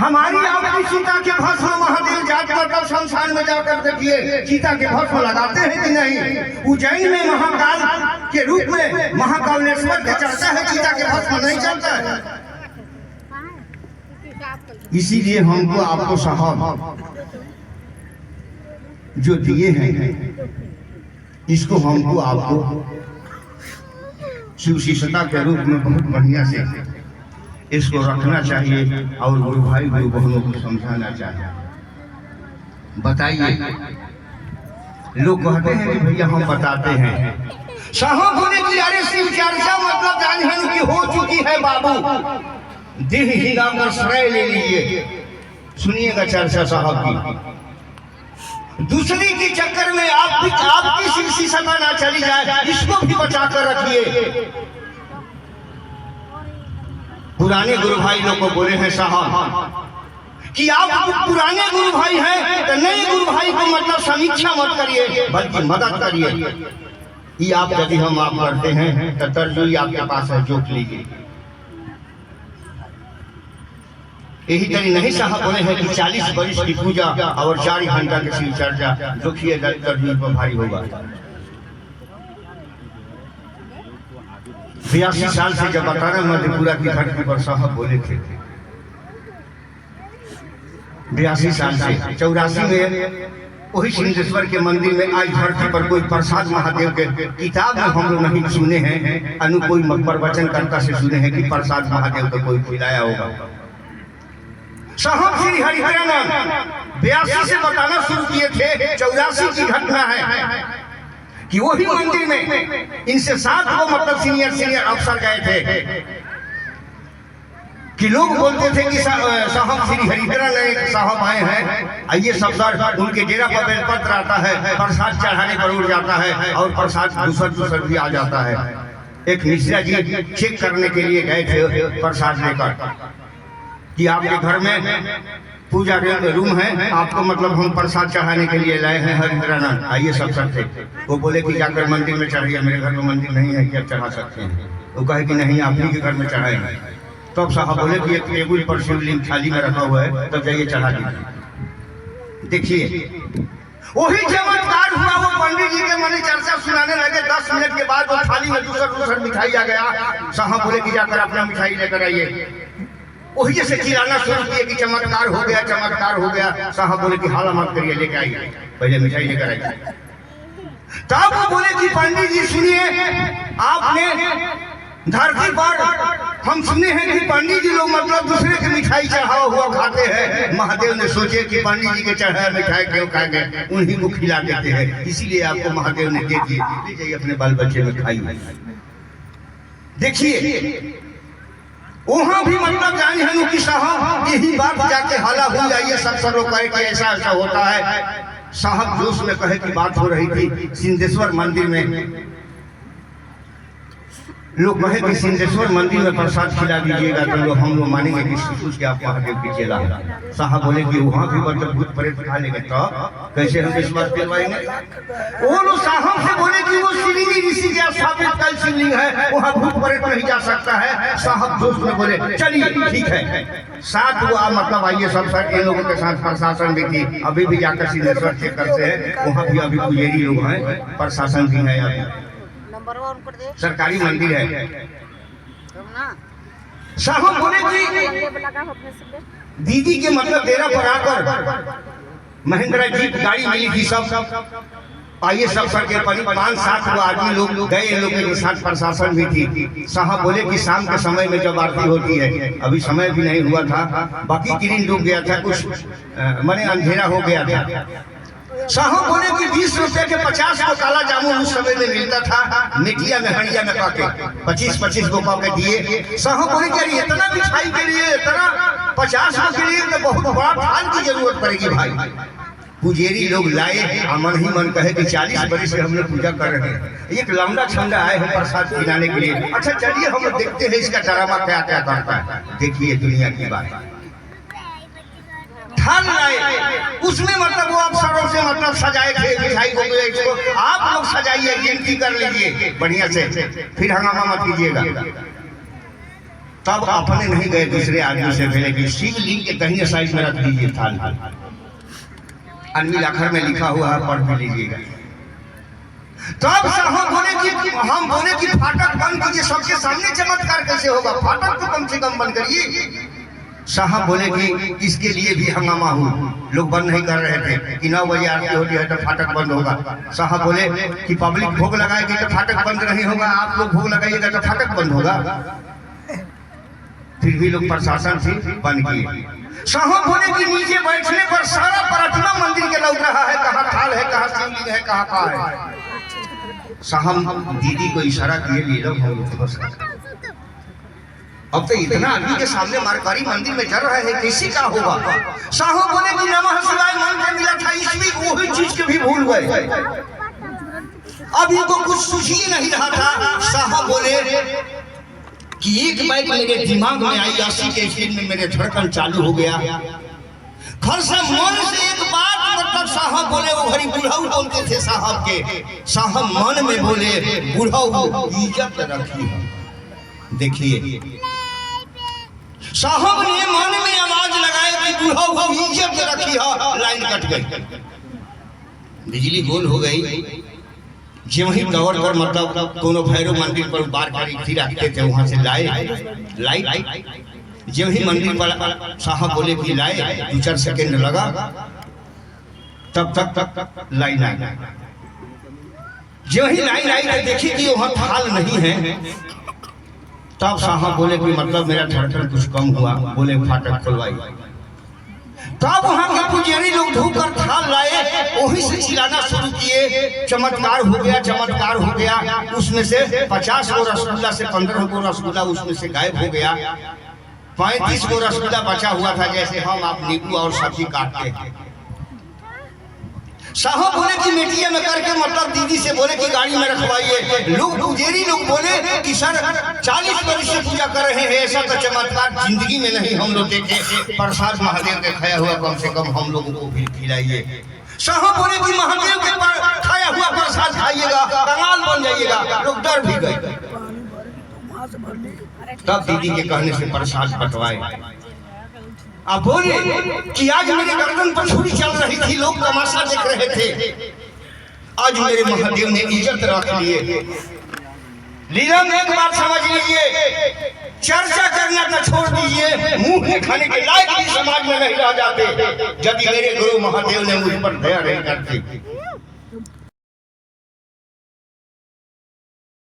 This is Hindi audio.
हमारी आपकी सीता के भस्म महादेव जात मतलब शमशान में जाकर देखिए सीता के भस्म लगाते हैं कि नहीं। उज्जैन में महाकाल के रूप में महाकालेश्वर के चलता है, सीता के भस्म नहीं चलता है। इसीलिए हमको आपको साहब जो दिए हैं इसको हमको आपको शिवशिष्यता के रूप में बहुत बढ़िया से इसको रखना चाहिए और गुरु भाई गुरु बहनों को समझाना चाहिए। बताइए, लोग कहते हैं कि भैया हम बताते हैं, साहब बोले कि अरे शिव चर्चा मतलब जान की हो चुकी है बाबू, देह हिलाकर श्रेय ले लीजिए। सुनिएगा चर्चा साहब की, दूसरी के चक्कर में आपकी शिवशिष्यता ना चली जाए, इसको भी बचा कर रखिए। पुराने गुरु भाई लोग को बोले हैं साहब कि आप पुराने गुरु भाई हैं तो नए गुरु भाई को मतलब समीक्षा मत करिए बल्कि मदद करिए। ये आप यदि हम आप करते हैं तो तरजुई आपके पास है, जोक लीजिए। यही तरी नहीं साहब बोले हैं कि 40 वर्ष की पूजा और 4 घंटा की शिव चर्चा जोखिए तरजुई पर भारी होगा। 82 साल से जब बताना मधेपुरा की धरती पर साहब बोले थे, 82 साल से 84 में वही सिंहेश्वर के मंदिर में आज धरती पर कोई प्रसाद महादेव के किताब में हम लोग नहीं सुने हैं, अनु कोई प्रवचन करता से सुने हैं कि प्रसाद महादेव को कोई खिलाया होगा। साहब श्री हरिहरानंद 82 से बताना शुरू किए थे, 84 की घटना है कि वही मंदिर में इनसे 7 वो मतलब सीनियर अफसर गए थे कि लोग बोलते थे कि साहब श्री हरिहरानंद साहब आए हैं, आइए सब सर। उनके डेरा पर बेलपत्र आता है, प्रसाद चढ़ाने पर उड़ जाता है और प्रसाद दूसर भी आ जाता है। एक मिश्रा जी चेक करने के लिए गए थे प्रसाद लेकर कि आपके घर में पूजा रूम है, आपको मतलब हम प्रसाद चढ़ाने के लिए लाए हैं हरिहरानंद, आइए सब सर थे। वो बोले कि जाकर मंदिर में चढ़ाइए, मेरे घर में मंदिर नहीं है कि आप चढ़ा सकते हैं। वो कहे कि नहीं आप ही के घर में चढ़ाएंगे। तब तो साहब बोले कि एक टेबल पर शिवलिंग थाली में रखा हुआ है, तब जाइए चढ़ा दीजिए। देखिए वही चमत्कार हुआ, वो पंडित जी के मन चर्चा सुनाने लगे। 10 मिनट के बाद वो थाली में दूसर मिठाई आ गया। साहब बोले कि जाकर अपना मिठाई लेकर आइए। वही जैसे चिल्लाना शुरू किए कि चमत्कार हो गया, चमत्कार हो गया। साहब बोले कि हाला मत करिए, लेके आइए, पहले मिठाई लेकर आइए। तब वो बोले कि पंडित जी सुनिए, आपने धरती पर हम सुने हैं कि पंडित जी लोग मतलब दूसरे की मिठाई चढ़ावा हुआ खाते हैं। महादेव ने सोचे कि पंडित जी के चढ़ाया मिठाई क्यों खाएंगे, उन्हीं को खिला देते हैं, इसीलिए आपको महादेव ने दे दिए, ले जाइए अपने बाल बच्चे में खाइए। देखिए वहां भी मतलब जाने हनु कि साहब यही बात जाके हाला हो जाइए, सब लोग कहे कि ऐसा ऐसा होता है। साहब जोश में कहे कि बात हो रही थी सिंहेश्वर मंदिर में, लोग कहे कि सिंहेश्वर मंदिर में प्रसाद खिला दीजिएगा तो लोग हम लोग मानेंगे कि शिशु के आप महादेव की चेला है। साहब बोले कि वहां भी मतलब भूत प्रेत खा लेंगे तो कैसे हम विश्वास दिलवाएंगे। वो लोग साहब से बोले कि वो श्रीनी ऋषि के स्थापित कल शिवलिंग है, वहां भूत प्रेत नहीं जा सकता है। साहब दोस्त में बोले चलिए ठीक है, 7 वो मतलब आइए सब सर। इन लोगों के साथ प्रशासन भी थी, अभी भी जाकर सिंहेश्वर चेक करते हैं, वहाँ भी अभी पुजेरी लोग हैं, प्रशासन भी है, अभी सरकारी मंदिर है। साहब बोले कि दीदी के मतलब डेरा पर आकर महिंद्रा जीप गाड़ी मिली थी, सब आइए सब सर के 5-7 वो आदमी लोग गए, इन लोगों के साथ प्रशासन भी थी। साहब बोले कि शाम के समय में जब आरती होती है, अभी समय भी नहीं हुआ था, बाकी किरण डूब गया था, कुछ माने अंधेरा हो गया था। साहब बोले कि 20 रुपए के 50 को काला जामुन उस समय में मिलता था, मिठिया में हड़िया में पाके 25-25 को पाके दिए। साहब बोले कि इतना मिठाई के लिए, इतना 50 के लिए तो बहुत बड़ा थाल की जरूरत पड़ेगी भाई। पुजेरी लोग लाए, मन ही मन कहे कि 40 वर्ष से हम लोग पूजा कर रहे हैं, एक लौंडा छंडा आए हैं प्रसाद खिलाने के लिए। अच्छा चलिए हम लोग देखते हैं इसका ड्रामा क्या क्या करता है। देखिए दुनिया की बात, थाल लाए, उसमें मतलब वो अफसरों से मतलब सजाए थे मिठाई को। आप लोग सजाइए, गिनती कर लीजिए बढ़िया से, फिर हंगामा मत कीजिएगा। तब अपने नहीं गए, दूसरे आदमी से बोले कि शिवलिंग के कहीं साइड में रख दीजिए थाल। अनमिल अखर में लिखा हुआ है, पढ़ भी लीजिएगा। तब साहब बोले कि हम बोले कि फाटक बंद कीजिए, सबके सामने चमत्कार कैसे होगा, फाटक तो कम से कम बंद करिए। साहब बोले कि इसके लिए भी हंगामा हुआ, लोग बंद नहीं कर रहे थे कि 9 बजे आरती होती है तो फाटक बंद होगा। साहब बोले कि पब्लिक भोग लगाएगी तो फाटक बंद नहीं होगा, आप लोग भोग लगाइएगा तो फाटक बंद होगा। फिर भी लोग प्रशासन से बंद किए। साहब बोले कि नीचे बैठने पर सारा प्रतिमा मंदिर के लग रहा है, कहाँ थाल है, कहाँ शिवलिंग है, कहाँ है। साहब दीदी को इशारा किए, ले लो अब तो इतना आदमी के सामने मारकारी मंदिर में चल रहे हैं, किसी का होगा। साहब बोले कि नमः शिवाय मंत्र मिला था, इसमें वही चीज के भी भूल गए। अब इनको कुछ सूझ ही नहीं रहा था। साहब बोले कि एक बात मेरे दिमाग में आई, 80 के स्पीड में मेरे धड़कन चालू हो गया। घर से मन से एक बात, मतलब साहब बोले, वो घड़ी बुढ़ाऊ बोलते थे साहब के, साहब मन में बोले बुढ़ाऊ इज्जत रखी है। देखिए साहब ने मन में आवाज लगाई कि बुढ़ाऊ इज्जत रखी है। लाइन कट गई, बिजली गोल हो गई। जो वही कवर कर मतलब कोनो भैरव मंदिर पर बार करी रखते थे, वहां से लाइट जो ही मंदिर पर साहब बोले कि लाए, 2-4 सेकंड लगा, तब तक लाइन आई। जो ही लाइन आई तो देखी कि वहां थाल नहीं है। तब साहब बोले कि मतलब मेरा धड़कन कुछ कम हुआ, बोले फाटक खुलवाई। तब वहां के पुजारी लोग ढूंढकर थाल लाए, वहीं से चिल्लाना शुरू किए, चमत्कार हो गया, चमत्कार हो गया। उसमें से 50 गो रसगुल्ला से 15 गो रसगुल्ला उसमें से गायब हो गया। 35 गो रसगुल्ला बचा हुआ था, जैसे हम आप नींबू और सब्जी काटते हैं। साहब बोले कि मिट्टिया में करके मतलब दीदी से बोले कि गाड़ी में रखवाइए। लोग पुजारी लोग बोले कि सर 40 वर्ष से पूजा कर रहे हैं, ऐसा तो चमत्कार जिंदगी में नहीं हम लोग देखे। प्रसाद महादेव के खाया हुआ कम से कम हम लोगों को भी खिलाइए। साहब बोले कि महादेव के खाया हुआ प्रसाद खाइएगा, कंगाल बन जाइएगा। लोग डर भी गए। तब दीदी के कहने से प्रसाद बंटवाए। अब बोले कि आज मेरे गर्दन पर छुरी चल रही थी, लोग तमाशा देख रहे थे, आज मेरे महादेव ने इज्जत रख लिए। लीला में एक बात समझ लीजिए, चर्चा करना तो छोड़ दीजिए, मुंह में खाने के लायक भी समाज में नहीं रह जाते यदि मेरे गुरु महादेव ने मुझ पर दया नहीं करते।